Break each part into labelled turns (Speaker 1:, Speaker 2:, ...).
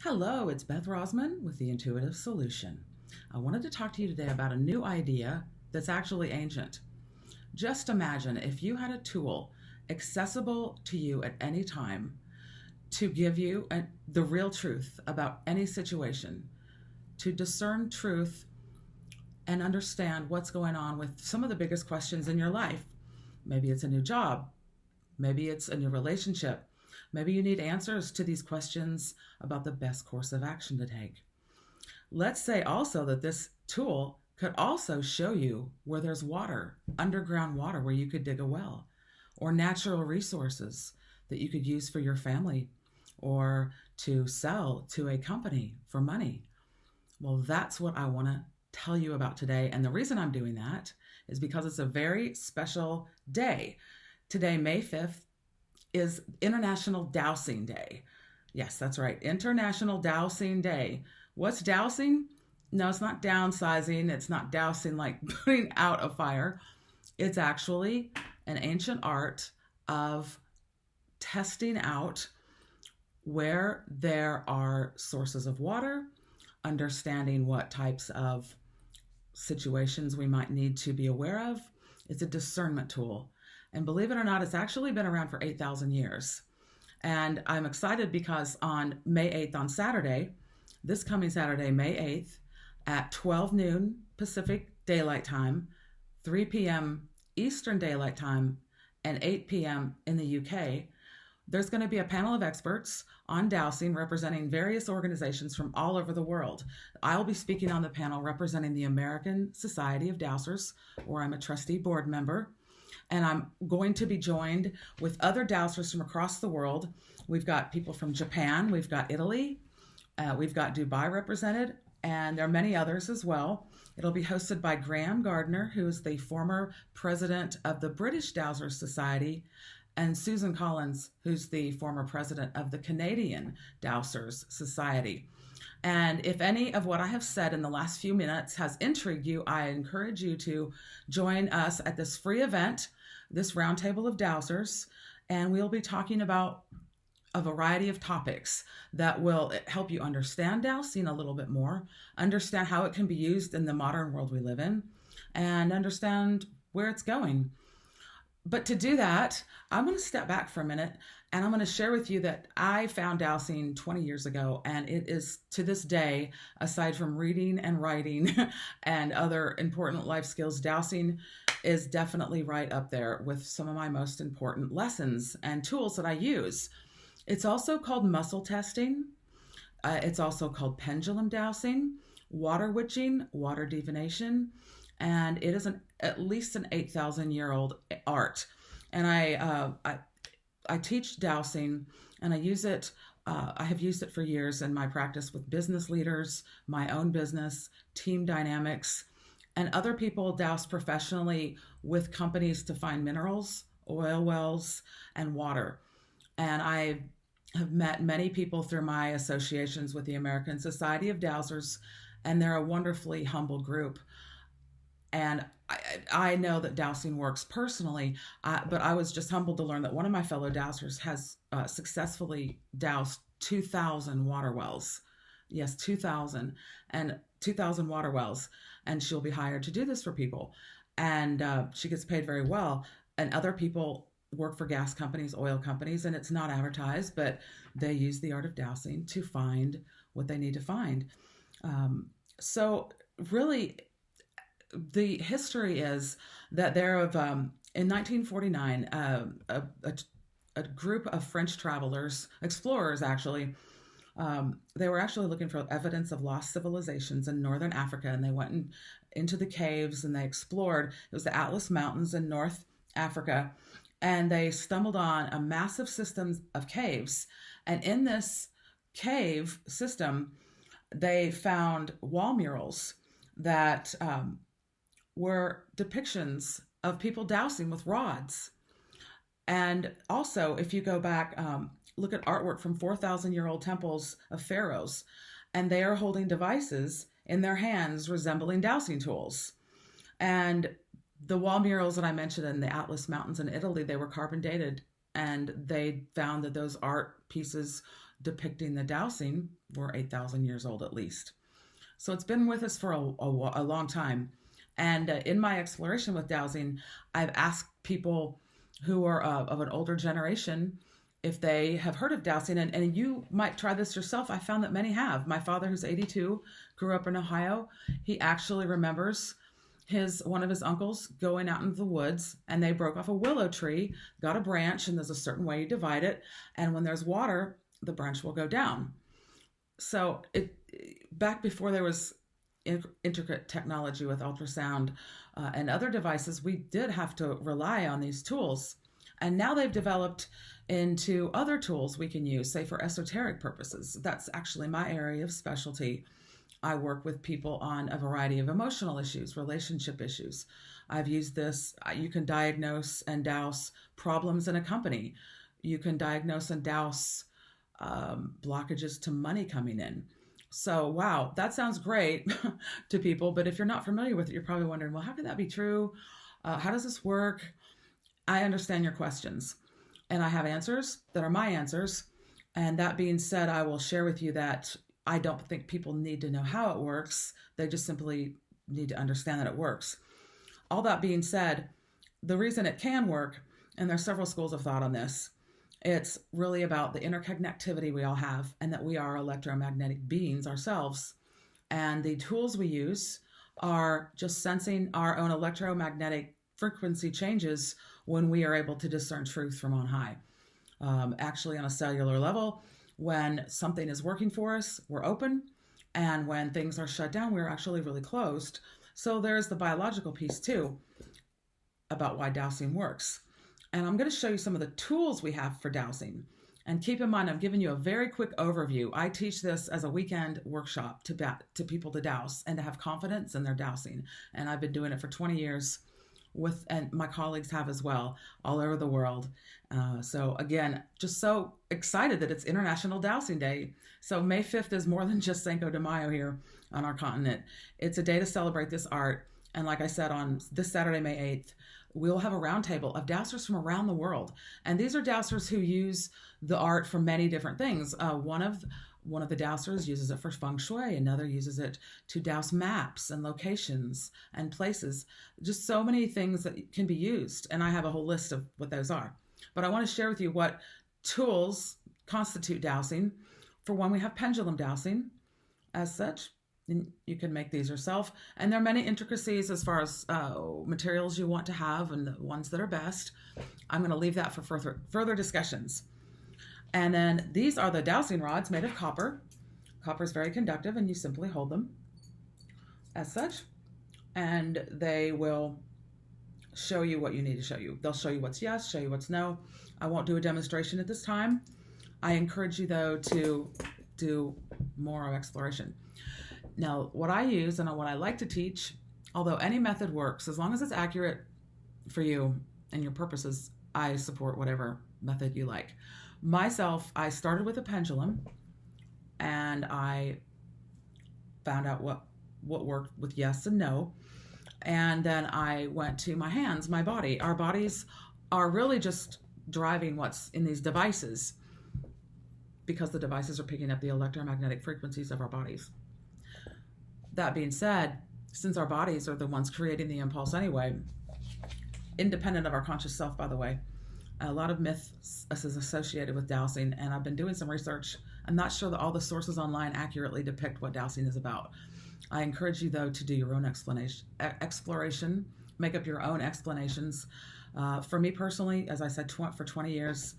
Speaker 1: Hello, it's Beth Rosman with The Intuitive Solution. I wanted to talk to you today about a new idea that's actually ancient. Just imagine if you had a tool accessible to you at any time to give you the real truth about any situation, to discern truth and understand what's going on with some of the biggest questions in your life. Maybe it's a new job, maybe it's a new relationship. Maybe you need answers to these questions about the best course of action to take. Let's say also that this tool could also show you where there's water, underground water where you could dig a well, or natural resources that you could use for your family or to sell to a company for money. Well, that's what I want to tell you about today. And the reason I'm doing that is because it's a very special day. Today, May 5th, is International Dowsing Day. Yes, that's right. International Dowsing Day. What's dowsing? No, it's not downsizing. It's not dousing like putting out a fire. It's actually an ancient art of testing out where there are sources of water, understanding what types of situations we might need to be aware of. It's a discernment tool. And believe it or not, it's actually been around for 8,000 years. And I'm excited because on May 8th, on Saturday, this coming Saturday, May 8th, at 12 noon Pacific Daylight Time, 3 p.m. Eastern Daylight Time, and 8 p.m. in the UK, there's going to be a panel of experts on dowsing representing various organizations from all over the world. I'll be speaking on the panel representing the American Society of Dowsers, where I'm a trustee board member. And I'm going to be joined with other dowsers from across the world. We've got people from Japan, we've got Italy, we've got Dubai represented, and there are many others as well. It'll be hosted by Graham Gardner, who is the former president of the British Dowsers Society, and Susan Collins, who's the former president of the Canadian Dowsers Society. And if any of what I have said in the last few minutes has intrigued you, I encourage you to join us at this free event, this Roundtable of Dowsers, and we'll be talking about a variety of topics that will help you understand dowsing a little bit more, understand how it can be used in the modern world we live in, and understand where it's going. But to do that, I'm going to step back for a minute and I'm going to share with you that I found dowsing 20 years ago, and it is to this day, aside from reading and writing and other important life skills, dowsing is definitely right up there with some of my most important lessons and tools that I use. It's also called muscle testing. It's also called pendulum dowsing, water witching, water divination, and it is at least an 8,000-year-old art. And I teach dowsing, and I use it. I have used it for years in my practice with business leaders, my own business, team dynamics, and other people douse professionally with companies to find minerals, oil wells, and water. And I have met many people through my associations with the American Society of Dowsers, and they're a wonderfully humble group. And I know that Dowsing Works personally, but I was just humbled to learn that one of my fellow dowsers has successfully doused 2,000 water wells. Yes, 2,000 and 2,000 water wells. And she'll be hired to do this for people. And she gets paid very well. And other people work for gas companies, oil companies, and it's not advertised, but they use the art of dowsing to find what they need to find. So really, the history is that there of in 1949, a group of French travelers, explorers actually, they were actually looking for evidence of lost civilizations in northern Africa, and they went into the caves and they explored. It was the Atlas Mountains in North Africa, and they stumbled on a massive system of caves. And in this cave system, they found wall murals that were depictions of people dowsing with rods. And also, if you go back, look at artwork from 4,000-year-old temples of pharaohs, and they are holding devices in their hands resembling dowsing tools. And the wall murals that I mentioned in the Atlas Mountains in Italy, they were carbon dated, and they found that those art pieces depicting the dowsing were 8,000 years old at least. So it's been with us for a long time. And in my exploration with dowsing, I've asked people who are of an older generation if they have heard of dowsing. And you might try this yourself. I found that many have. My father, who's 82, grew up in Ohio. He actually remembers one of his uncles going out into the woods, and they broke off a willow tree, got a branch, and there's a certain way you divide it. And when there's water, the branch will go down. So back before there was intricate technology with ultrasound and other devices, we did have to rely on these tools. And now they've developed into other tools we can use, say for esoteric purposes. That's actually my area of specialty. I work with people on a variety of emotional issues, relationship issues. I've used this. You can diagnose and douse problems in a company. You can diagnose and douse blockages to money coming in. So, wow, that sounds great to people, but if you're not familiar with it, you're probably wondering, well, how could that be true? How does this work? I understand your questions, and I have answers that are my answers. And that being said, I will share with you that I don't think people need to know how it works. They just simply need to understand that it works. All that being said, the reason it can work, and there's several schools of thought on this, it's really about the interconnectivity we all have and that we are electromagnetic beings ourselves. And the tools we use are just sensing our own electromagnetic frequency changes when we are able to discern truth from on high. Actually, on a cellular level, when something is working for us, we're open. And when things are shut down, we're actually really closed. So there's the biological piece too about why dowsing works. And I'm going to show you some of the tools we have for dowsing. And keep in mind, I'm giving you a very quick overview. I teach this as a weekend workshop to people to douse and to have confidence in their dowsing. And I've been doing it for 20 years and my colleagues have as well, all over the world. So again, just so excited that it's International Dowsing Day. So May 5th is more than just Cinco de Mayo here on our continent. It's a day to celebrate this art. And like I said, on this Saturday, May 8th, we'll have a roundtable of dowsers from around the world. And these are dowsers who use the art for many different things. One of the dowsers uses it for feng shui. Another uses it to douse maps and locations and places. Just so many things that can be used. And I have a whole list of what those are. But I want to share with you what tools constitute dowsing. For one, we have pendulum dowsing as such. And you can make these yourself. And there are many intricacies as far as materials you want to have and the ones that are best. I'm going to leave that for further discussions. And then these are the dowsing rods made of copper. Copper is very conductive, and you simply hold them as such. And they will show you what you need to show you. They'll show you what's yes, show you what's no. I won't do a demonstration at this time. I encourage you, though, to do more of exploration. Now, what I use and what I like to teach, although any method works, as long as it's accurate for you and your purposes, I support whatever method you like. Myself, I started with a pendulum, and I found out what worked with yes and no. And then I went to my hands, my body. Our bodies are really just driving what's in these devices because the devices are picking up the electromagnetic frequencies of our bodies. That being said, since our bodies are the ones creating the impulse anyway, independent of our conscious self, by the way, a lot of myths is associated with dowsing, and I've been doing some research. I'm not sure that all the sources online accurately depict what dowsing is about. I encourage you, though, to do your own exploration, make up your own explanations. For me personally, as I said, for 20 years,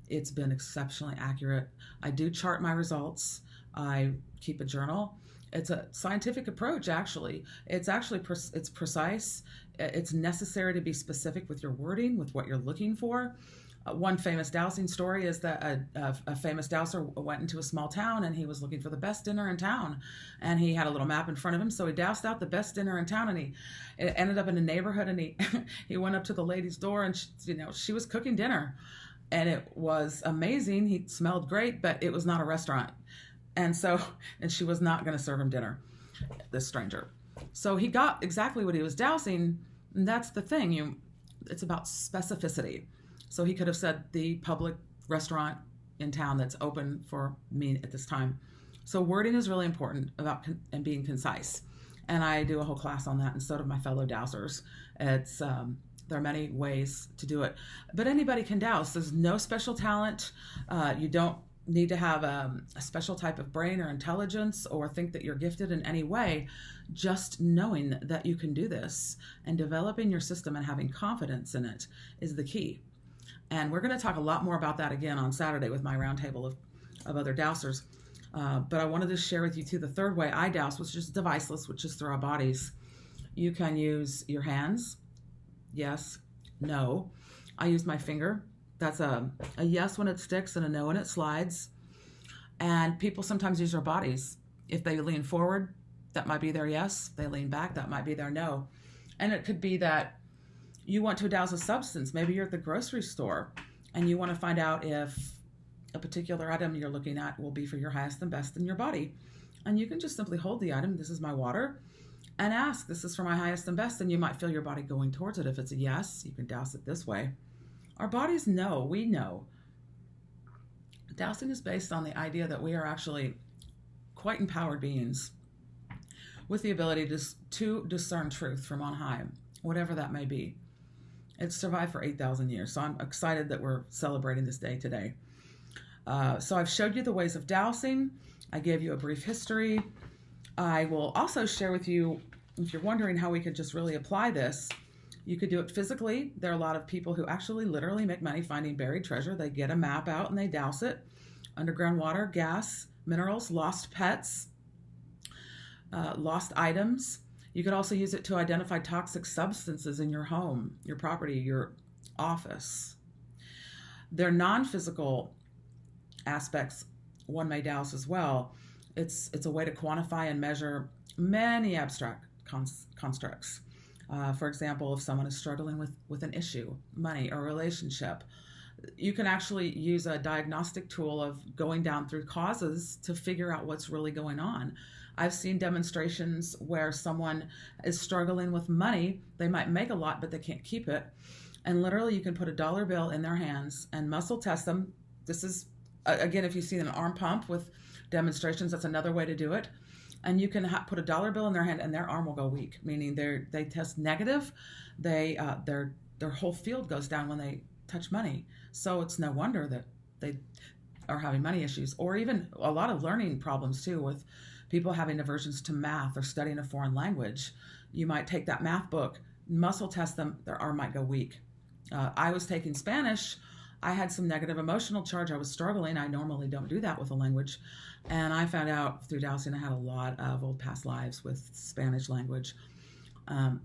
Speaker 1: it's been exceptionally accurate. I do chart my results. I keep a journal. It's a scientific approach, actually. It's precise. It's necessary to be specific with your wording, with what you're looking for. One famous dowsing story is that a famous dowser went into a small town, and he was looking for the best dinner in town. And he had a little map in front of him, so he doused out the best dinner in town, and it ended up in a neighborhood, and he went up to the lady's door, and she was cooking dinner. And it was amazing. He smelled great, but it was not a restaurant. And she was not going to serve him dinner, this stranger. So he got exactly what he was dowsing, and that's the thing. It's about specificity. So he could have said the public restaurant in town that's open for me at this time. So wording is really important about and being concise. And I do a whole class on that, and so do my fellow dowsers. There are many ways to do it, but anybody can douse. There's no special talent. You don't need to have a special type of brain or intelligence or think that you're gifted in any way. Just knowing that you can do this and developing your system and having confidence in it is the key. And we're going to talk a lot more about that again on Saturday with my roundtable of other dowsers. But I wanted to share with you too the third way I douse, which is deviceless, which is through our bodies. You can use your hands. Yes, no. I use my finger. That's a yes when it sticks and a no when it slides. And people sometimes use their bodies. If they lean forward, that might be their yes. If they lean back, that might be their no. And it could be that you want to douse a substance. Maybe you're at the grocery store and you want to find out if a particular item you're looking at will be for your highest and best in your body. And you can just simply hold the item. This is my water. And ask, this is for my highest and best, and you might feel your body going towards it. If it's a yes, you can douse it this way. Our bodies know, we know. Dowsing is based on the idea that we are actually quite empowered beings with the ability to discern truth from on high, whatever that may be. It's survived for 8,000 years, so I'm excited that we're celebrating this day today. So I've showed you the ways of dowsing. I gave you a brief history. I will also share with you, if you're wondering how we could just really apply this, you could do it physically. There are a lot of people who actually literally make money finding buried treasure. They get a map out and they douse it. Underground water, gas, minerals, lost pets, lost items. You could also use it to identify toxic substances in your home, your property, your office. There are non-physical aspects one may douse as well. It's a way to quantify and measure many abstract constructs. For example, if someone is struggling with an issue, money, or relationship, you can actually use a diagnostic tool of going down through causes to figure out what's really going on. I've seen demonstrations where someone is struggling with money. They might make a lot, but they can't keep it. And literally you can put a dollar bill in their hands and muscle test them. This is, again, if you see an arm pump with demonstrations, that's another way to do it. And you can put a dollar bill in their hand and their arm will go weak, meaning they test negative. Their whole field goes down when they touch money. So it's no wonder that they are having money issues, or even a lot of learning problems too, with people having aversions to math or studying a foreign language. You might take that math book, muscle test them, their arm might go weak. I was taking Spanish. I had some negative emotional charge. I was struggling. I normally don't do that with a language. And I found out through dowsing I had a lot of old past lives with Spanish language.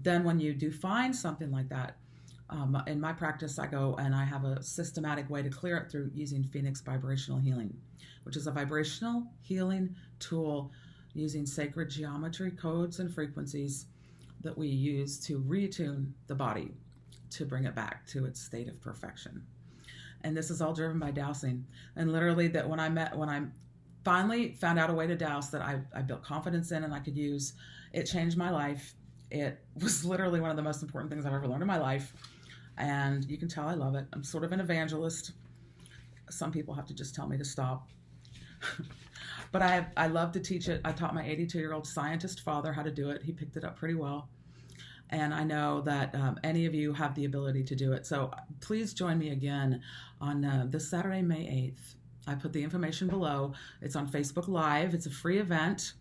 Speaker 1: Then when you do find something like that, in my practice, I go and I have a systematic way to clear it through using Phoenix Vibrational Healing, which is a vibrational healing tool using sacred geometry, codes, and frequencies that we use to retune the body to bring it back to its state of perfection. And this is all driven by dowsing. And literally that when I finally found out a way to douse that I built confidence in and I could use, it changed my life. It was literally one of the most important things I've ever learned in my life. And you can tell I love it. I'm sort of an evangelist. Some people have to just tell me to stop. But I love to teach it. I taught my 82-year-old scientist father how to do it. He picked it up pretty well. And I know that any of you have the ability to do it. So please join me again on this Saturday, May 8th. I put the information below. It's on Facebook Live. It's a free event.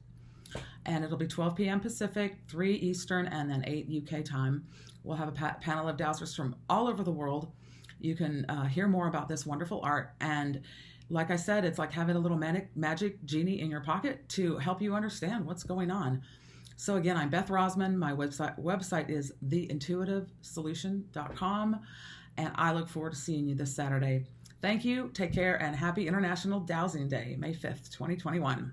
Speaker 1: And it'll be 12 p.m. Pacific, 3 Eastern, and then 8 UK time. We'll have a panel of dowsers from all over the world. You can hear more about this wonderful art. And like I said, it's like having a little magic genie in your pocket to help you understand what's going on. So again, I'm Beth Rosman. My website is theintuitivesolution.com, and I look forward to seeing you this Saturday. Thank you, take care, and happy International Dowsing Day, May 5th, 2021.